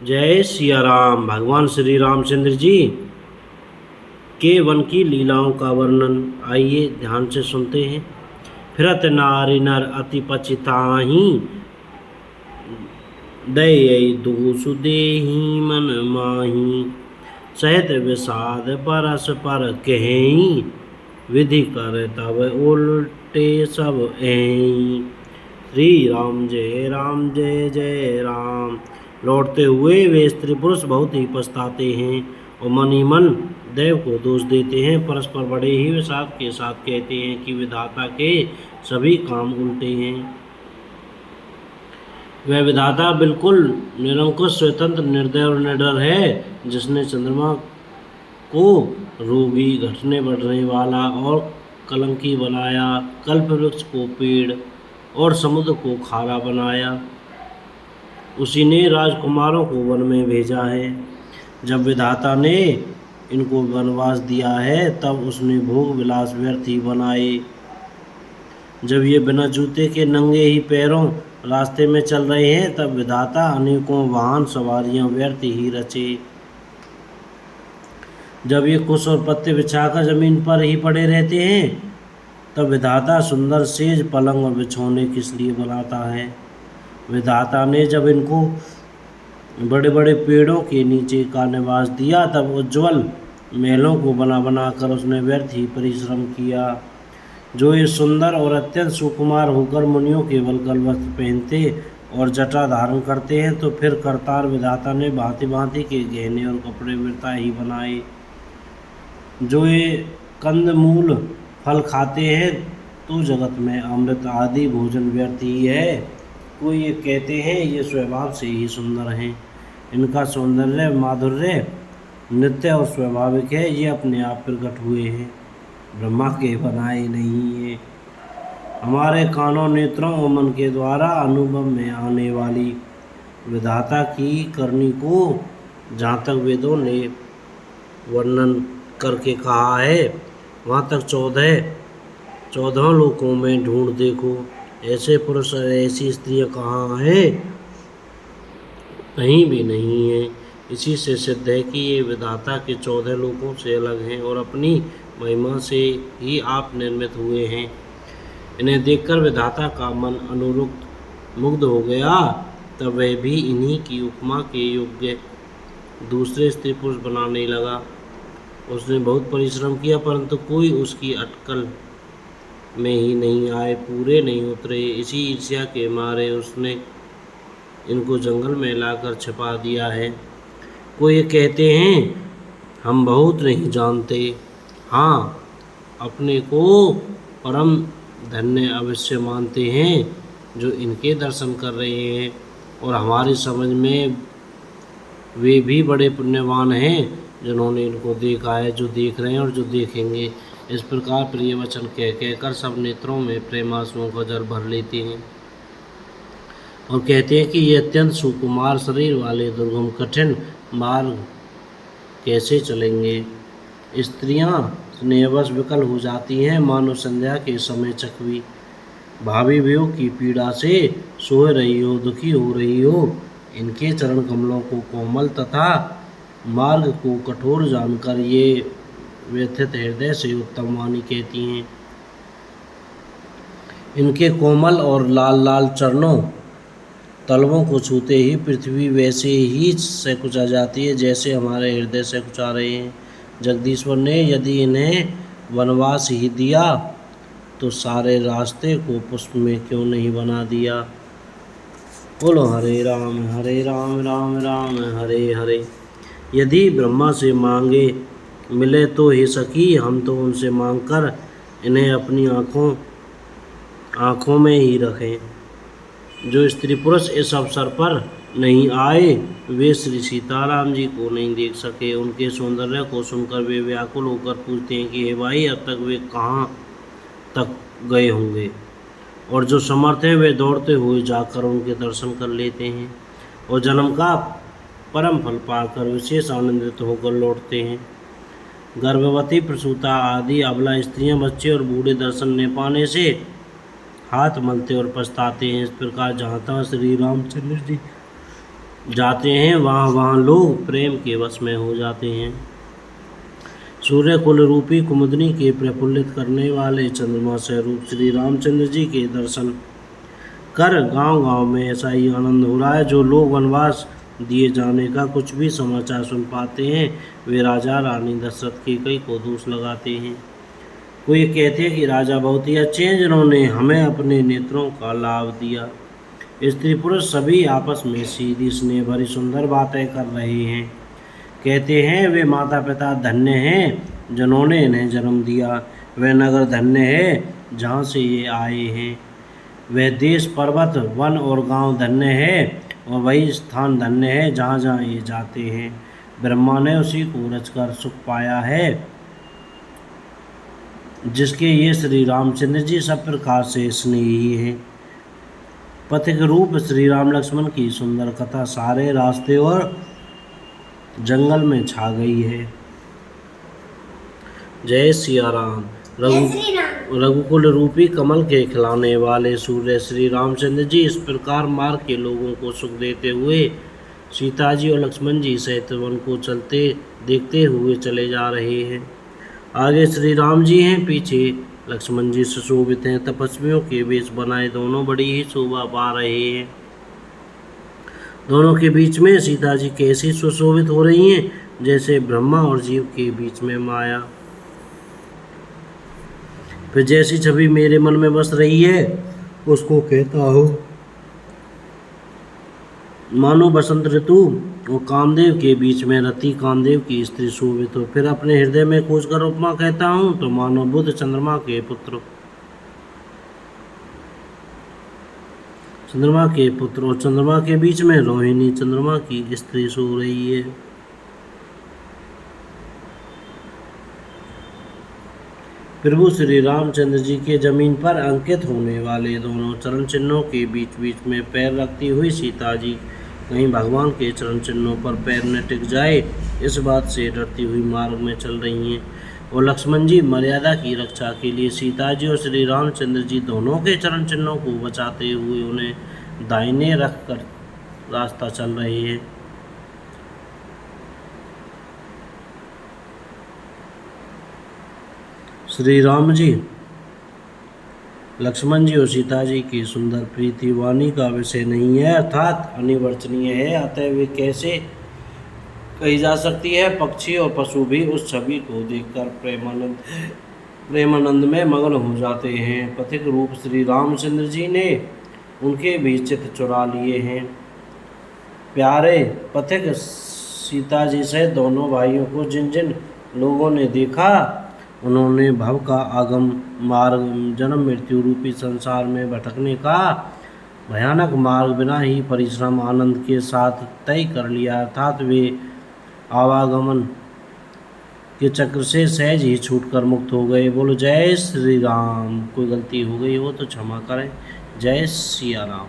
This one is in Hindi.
जय सिया राम। भगवान श्री रामचंद्र जी के वन की लीलाओं का वर्णन आइए ध्यान से सुनते हैं। फिरत नारि नर अति पछिताहि, दयई दूसु देहि मन माहि। सहित विषाद परस पर कहेई, विधि कर तब उल्टे सब एहि। श्री राम जय जय राम। लौटते हुए वे स्त्री पुरुष बहुत ही पछताते हैं और मन ही मन देव को दोष देते हैं। परस्पर बड़े ही विषाद के साथ कहते हैं कि विधाता के सभी काम उल्टे हैं। वह विधाता बिल्कुल निरंकुश, स्वतंत्र, निर्दय और निडर है, जिसने चंद्रमा को रोगी, घटने बढ़ने वाला और कलंकी बनाया, कल्प वृक्ष को पेड़ और समुद्र को खारा बनाया। उसी ने राजकुमारों को वन में भेजा है। जब विधाता ने इनको वनवास दिया है, तब उसने भोग विलास व्यर्थ ही बनाए। जब ये बिना जूते के नंगे ही पैरों रास्ते में चल रहे हैं, तब विधाता अनेकों वाहन सवारियां व्यर्थ ही रचे। जब ये कुश और पत्ते बिछाकर जमीन पर ही पड़े रहते हैं, तब विधाता सुंदर सेज, पलंग और बिछौने किस लिए बनाता है। विधाता ने जब इनको बड़े बड़े पेड़ों के नीचे का निवास दिया, तब उज्ज्वल महलों को बना बना कर उसने व्यर्थ ही परिश्रम किया। जो ये सुंदर और अत्यंत सुकुमार होकर मुनियों केवल कल वस्त्र पहनते और जटा धारण करते हैं, तो फिर करतार विधाता ने भांति भांति के गहने और कपड़े वृथा ही बनाए। जो ये कंद मूल फल खाते हैं, तो जगत में अमृत आदि भोजन व्यर्थ ही है। कोई ये कहते हैं ये स्वभाव से ही सुंदर हैं, इनका सौंदर्य माधुर्य नित्य और स्वाभाविक है, ये अपने आप प्रकट हुए हैं, ब्रह्मा के बनाए नहीं है। हमारे कानों, नेत्रों और मन के द्वारा अनुभव में आने वाली विधाता की करनी को जहाँ तक वेदों ने वर्णन करके कहा है, वहाँ तक 14 लोकों में ढूंढ देखो, ऐसे पुरुष और ऐसी स्त्रियाँ कहाँ हैं? कहीं भी नहीं है। इसी से सिद्ध है कि ये विधाता के 14 लोकों से अलग हैं और अपनी महिमा से ही आप निर्मित हुए हैं। इन्हें देखकर विधाता का मन अनुरुक्त मुग्ध हो गया। तब वह भी इन्हीं की उपमा के योग्य दूसरे स्त्री पुरुष बनाने लगा। उसने बहुत परिश्रम किया, परंतु कोई उसकी अटकल में ही नहीं आए, पूरे नहीं उतरे। इसी ईर्ष्या के मारे उसने इनको जंगल में लाकर छिपा दिया है। कोई ये कहते हैं हम बहुत नहीं जानते, हाँ अपने को परम धन्य अवश्य मानते हैं जो इनके दर्शन कर रहे हैं, और हमारी समझ में वे भी बड़े पुण्यवान हैं जिन्होंने इनको देखा है, जो देख रहे हैं और जो देखेंगे। इस प्रकार प्रिय वचन कह कहकर सब नेत्रों में प्रेमांसुओं का जल भर लेते हैं और कहते हैं कि ये अत्यंत सुकुमार शरीर वाले दुर्गम कठिन मार्ग कैसे चलेंगे। स्त्रियां स्नेहवश विकल हो जाती हैं, मानो संध्या के समय चकवी भावी वियोग की पीड़ा से सोए रही हो, दुखी हो रही हो। इनके चरण कमलों को कोमल तथा मार्ग को कठोर जानकर ये व्यथित हृदय से उत्तम वाणी कहती हैं। इनके कोमल और लाल लाल चरणों तलवों को छूते ही पृथ्वी वैसे ही सकुचा जाती है जैसे हमारे हृदय सकुचा रहे हैं। जगदीश्वर ने यदि इन्हें वनवास ही दिया, तो सारे रास्ते को पुष्प में क्यों नहीं बना दिया। बोलो हरे राम राम राम हरे हरे। यदि ब्रह्मा से मांगे मिले तो हे सखी, हम तो उनसे मांगकर इन्हें अपनी आँखों में ही रखें। जो स्त्री पुरुष इस अवसर पर नहीं आए, वे श्री सीताराम जी को नहीं देख सके। उनके सौंदर्य को सुनकर वे व्याकुल होकर पूछते हैं कि हे भाई, अब तक वे कहाँ तक गए होंगे। और जो समर्थ हैं वे दौड़ते हुए जाकर उनके दर्शन कर लेते हैं और जन्म का परम फल पाकर विशेष आनंदित होकर लौटते हैं। गर्भवती, प्रसूता आदि अबला स्त्रियां, बच्चे और बूढ़े दर्शन न पाने से हाथ मलते और पछताते हैं। इस प्रकार जहाँ तहाँ श्री रामचंद्र जी जाते हैं वहाँ वहाँ लोग प्रेम के वश में हो जाते हैं। सूर्य कुल रूपी कुमुदनी के प्रफुल्लित करने वाले चंद्रमा स्वरूप श्री रामचंद्र जी के दर्शन कर गांव गांव में ऐसा ही आनंद हो रहा है। जो लोग वनवास दिए जाने का कुछ भी समाचार सुन पाते हैं वे राजा रानी दशरथ के कई को दोष लगाते हैं। कोई कहते हैं कि राजा बहुत ही अच्छे हैं जिन्होंने हमें अपने नेत्रों का लाभ दिया। स्त्री पुरुष सभी आपस में सीधी स्नेह भरी सुंदर बातें कर रहे हैं। कहते हैं वे माता पिता धन्य हैं जिन्होंने इन्हें जन्म दिया, वह नगर धन्य है जहाँ से ये आए हैं, वह देश पर्वत वन और गांव धन्य है और वही स्थान धन्य है जहाँ जहाँ ये जाते हैं। ब्रह्मा ने उसी को रचकर सुख पाया है जिसके ये श्री रामचंद्र जी सब प्रकार से स्नेही हैं। पथिक रूप श्री राम लक्ष्मण की सुंदर कथा सारे रास्ते और जंगल में छा गई है। जय सिया राम। रघुकुल रूपी कमल के खिलाने वाले सूर्य श्री रामचंद्र जी इस प्रकार मार्ग के लोगों को सुख देते हुए सीता जी और लक्ष्मण जी सहित वन को चलते देखते हुए चले जा रहे हैं। आगे श्री राम जी हैं, पीछे लक्ष्मण जी सुशोभित हैं। तपस्वियों के वेश बनाए दोनों बड़ी ही शोभा पा रहे हैं। दोनों के बीच में सीता जी कैसी सुशोभित हो रही हैं जैसे ब्रह्मा और जीव के बीच में माया। फिर जैसी छवि मेरे मन में बस रही है उसको कहता हूँ मानो बसंत ऋतु और कामदेव के बीच में रति कामदेव की स्त्री शोभित हो। फिर अपने हृदय में खोजकर उपमा कहता हूँ तो मानो बुध चंद्रमा के पुत्र और चंद्रमा के बीच में रोहिणी चंद्रमा की स्त्री सो रही है। प्रभु श्री रामचंद्र जी के जमीन पर अंकित होने वाले दोनों चरण चिन्हों के बीच बीच में पैर रखती हुई सीता जी कहीं भगवान के चरण चिन्हों पर पैर न टिक जाए इस बात से डरती हुई मार्ग में चल रही हैं। और लक्ष्मण जी मर्यादा की रक्षा के लिए सीता जी और श्री रामचंद्र जी दोनों के चरण चिन्हों को बचाते हुए उन्हें दाहिने रख कर रास्ता चल रहे हैं। श्री राम जी लक्ष्मण जी और सीता जी की सुंदर प्रीति वाणी का विषय नहीं है अर्थात अनिवर्चनीय है, अतः वे कैसे कही जा सकती है। पक्षी और पशु भी उस छवि को देखकर प्रेमानंद में मग्न हो जाते हैं। पथिक रूप श्री रामचंद्र जी ने उनके भी चित्त चुरा लिए हैं। प्यारे पथिक सीता जी से दोनों भाइयों को जिन जिन लोगों ने देखा उन्होंने भव का आगम मार्ग जन्म मृत्यु रूपी संसार में भटकने का भयानक मार्ग बिना ही परिश्रम आनंद के साथ तय कर लिया, अर्थात वे आवागमन के चक्र से सहज ही छूटकर मुक्त हो गए। बोलो जय श्री राम। कोई गलती हो गई हो तो क्षमा करें। जय सिया राम।